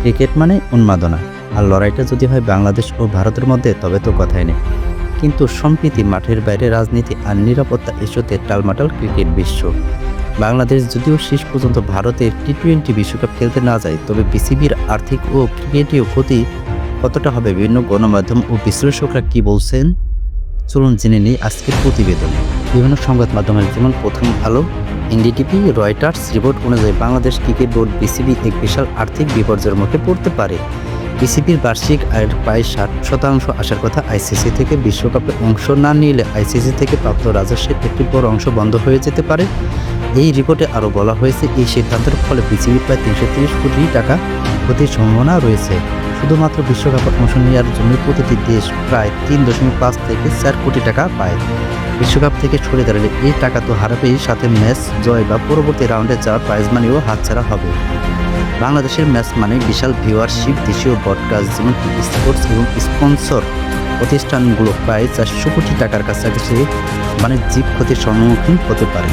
Cricket মানে উন্মাদনা, আর লড়াইটা যদি হয় বাংলাদেশ ও ভারতের মধ্যে তবে তো কথাই নেই। কিন্তু সম্প্রতি মাঠের বাইরে রাজনীতি আর নিরাপত্তা ইস্যুতে টালমাটাল ক্রিকেট বিশ্ব। বাংলাদেশ যদিও শেষ পর্যন্ত ভারতের টি-20 বিশ্বকাপ খেলতে না যায়, তবে বিসিবির আর্থিক ও ক্রিকেটীয় ক্ষতি কতটা হবে, বিভিন্ন গণমাধ্যম ও বিশ্লেষকরা কি বলছেন, চলুন জেনে নিই আজকের প্রতিবেদন। বিভিন্ন সংবাদ মাধ্যমের যেমন প্রথম আলো, এনডিটিভি, রয়টার্স রিপোর্ট অনুযায়ী বাংলাদেশ ক্রিকেট বোর্ড বিসিবি এক বিশাল আর্থিক বিপর্যয়ের মুখে পড়তে পারে। বিসিবির বার্ষিক আয়ের প্রায় 60% আসার কথা আইসিসি থেকে। বিশ্বকাপে অংশ না নিলে আইসিসি থেকে প্রাপ্ত রাজস্বের একটি বড় অংশ বন্ধ হয়ে যেতে পারে। এই রিপোর্টে আরও বলা হয়েছে, এই সিদ্ধান্তের ফলে বিসিবি প্রায় 330 কোটি টাকা ক্ষতির সম্ভাবনা রয়েছে। শুধুমাত্র বিশ্বকাপে অংশ নেওয়ার জন্য প্রতিটি দেশ প্রায় 3.5 থেকে 4 কোটি টাকা পায়। বিশ্বকাপ থেকে সরে দাঁড়ালে এই টাকা তো হারাবেই, সাথে ম্যাচ জয় বা পরবর্তী রাউন্ডে যাওয়ার প্রাইজ মানিও হাতছাড়া হবে। বাংলাদেশের ম্যাচ মানে বিশাল ভিউয়ারশিপ, দেশীয় ব্রডকাস্ট যেমন স্পোর্টস এবং স্পন্সর প্রতিষ্ঠানগুলো প্রায় 400 কোটি টাকার কাছাকাছি বাণিজ্যিক ক্ষতির সম্মুখীন হতে পারে।